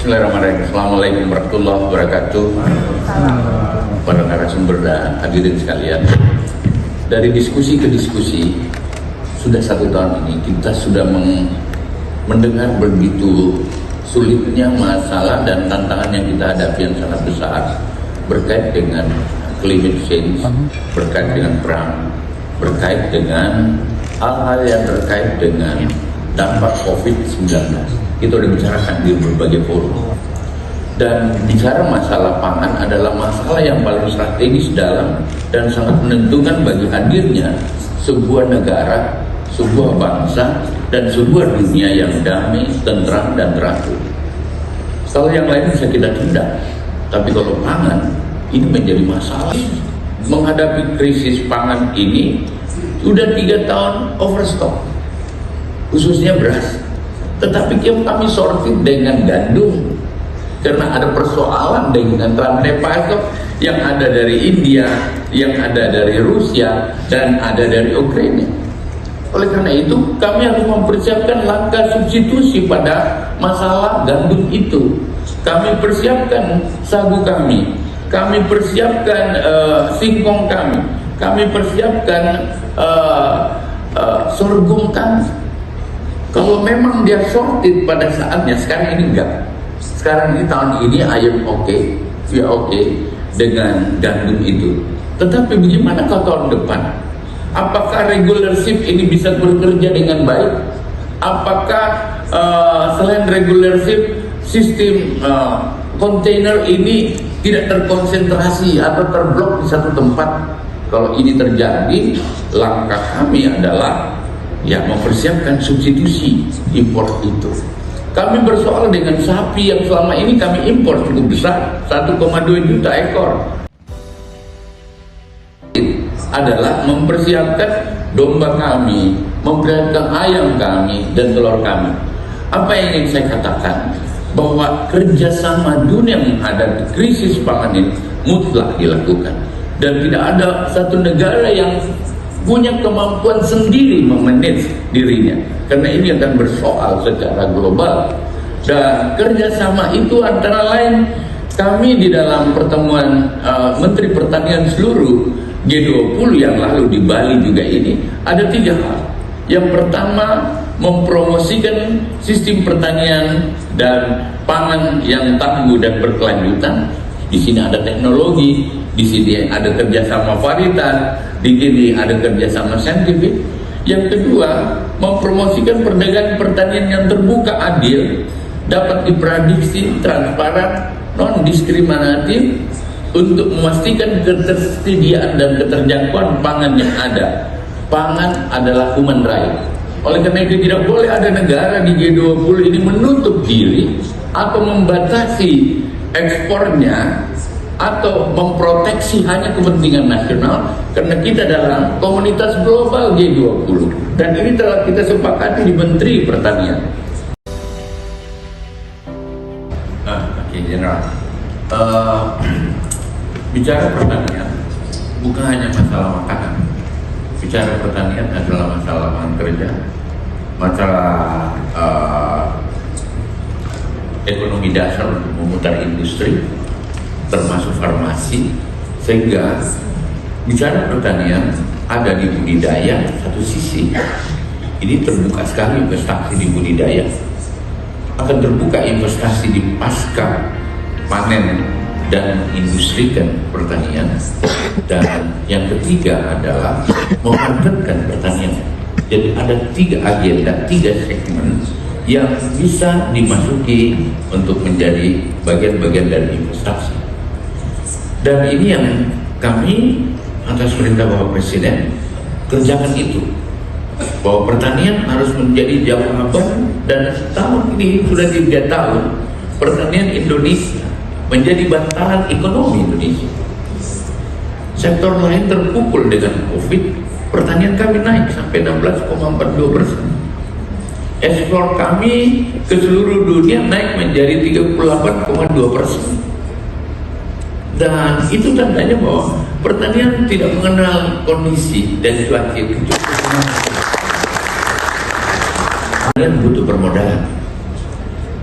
Bismillahirrahmanirrahim. Assalamualaikum warahmatullahi wabarakatuh. Para narasumber dan hadirin sekalian, dari diskusi ke diskusi sudah 1 tahun ini kita sudah mendengar begitu sulitnya masalah dan tantangan yang kita hadapi yang sangat besar berkait dengan climate change, berkait dengan perang, berkait dengan hal-hal yang terkait dengan dampak COVID-19. Kita sudah bicarakan di berbagai forum. Dan bicara masalah pangan adalah masalah yang paling strategis dalam dan sangat menentukan bagi hadirnya sebuah negara, sebuah bangsa, dan sebuah dunia yang damai, tentram, dan teratur. Kalau yang lain bisa kita tunda, tapi kalau pangan ini menjadi masalah. Menghadapi krisis pangan ini sudah 3 tahun overstock, khususnya beras. Tetapi kami sortir dengan gandum karena ada persoalan dengan rantai pasok yang ada dari India, yang ada dari Rusia, dan ada dari Ukraina. Oleh karena itu kami harus mempersiapkan langkah substitusi pada masalah gandum itu. Kami persiapkan sagu kami persiapkan singkong kami persiapkan sorghum kami. Kalau memang dia sorted pada saatnya, sekarang ini enggak. Sekarang ini tahun ini ayam we are okay dengan gandum itu. Tetapi bagaimana kalau tahun depan? Apakah regular shift ini bisa bekerja dengan baik? Apakah selain regular shift, sistem kontainer ini tidak terkonsentrasi atau terblok di satu tempat? Kalau ini terjadi, langkah kami adalah mempersiapkan substitusi impor itu. Kami bersoal dengan sapi yang selama ini kami impor cukup besar, 1,2 juta ekor. Adalah mempersiapkan domba kami, mempersiapkan ayam kami, dan telur kami. Apa yang ingin saya katakan? Bahwa kerjasama dunia menghadapi krisis pangan ini mutlak dilakukan. Dan tidak ada satu negara yang punya kemampuan sendiri memanage dirinya, karena ini akan bersoal secara global. Dan kerjasama itu antara lain kami di dalam pertemuan Menteri Pertanian seluruh G20 yang lalu di Bali juga ini ada 3 hal. Yang pertama, mempromosikan sistem pertanian dan pangan yang tangguh dan berkelanjutan. Di sini ada teknologi, di sini ada kerjasama varietas, di sini ada kerjasama saintifik. Yang kedua, mempromosikan perdagangan pertanian yang terbuka, adil, dapat diprediksi, transparan, non-diskriminatif, untuk memastikan ketersediaan dan keterjangkauan pangan yang ada. Pangan adalah human right. Oleh karena itu tidak boleh ada negara di G20 ini menutup diri atau membatasi ekspornya atau memproteksi hanya kepentingan nasional, karena kita dalam komunitas global G20 dan ini telah kita sepakati di Menteri Pertanian. General, bicara pertanian bukan hanya masalah makanan. Bicara pertanian adalah masalah lapangan kerja, masalah ekonomi dasar untuk memutar industri, termasuk farmasi. Sehingga bicara pertanian ada di budidaya satu sisi, ini terbuka sekali investasi di budidaya, akan terbuka investasi di pasca panen dan industrikan pertanian. Dan yang ketiga adalah memantapkan pertanian. Jadi ada 3 agenda, 3 segmen yang bisa dimasuki untuk menjadi bagian-bagian dari investasi. Dan ini yang kami atas perintah Bapak Presiden kerjakan itu, bahwa pertanian harus menjadi jawaban. Dan tahun ini sudah 3 tahun pertanian Indonesia menjadi bantalan ekonomi Indonesia. Sektor lain terpukul dengan COVID, pertanian kami naik sampai 16,42%. Ekspor kami ke seluruh dunia naik menjadi 38,2%. Dan itu tandanya bahwa pertanian tidak mengenal kondisi dan cuaca kecuali. Kalian butuh permodalan.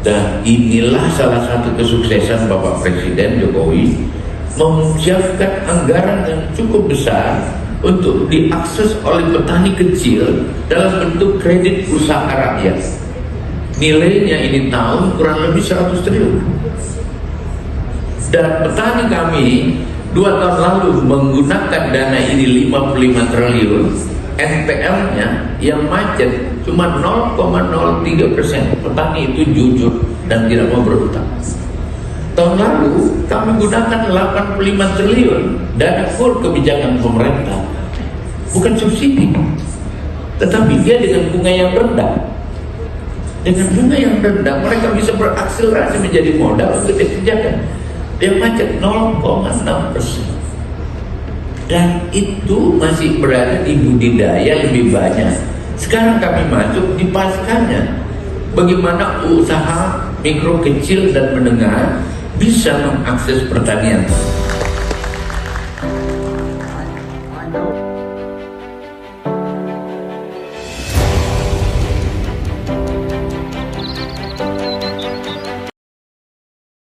Dan inilah salah satu kesuksesan Bapak Presiden Jokowi, menyiapkan anggaran yang cukup besar untuk diakses oleh petani kecil dalam bentuk kredit usaha rakyat. Nilainya ini tahun kurang lebih 100 triliun. Dan petani kami 2 tahun lalu menggunakan dana ini 55 triliun, NPL-nya yang macet cuma 0,03%. Petani itu jujur dan tidak mau berhutang. Tahun lalu kami gunakan 85 triliun dana full kebijakan pemerintah, bukan subsidi, tetapi dia dengan bunga yang rendah. Dengan bunga yang rendah mereka bisa berakselerasi menjadi modal untuk dikerjakan. Dia macet 0,6%. Dan itu masih berada di budidaya lebih banyak. Sekarang kami masuk di pasarnya. Bagaimana usaha mikro, kecil, dan menengah bisa mengakses pertanian.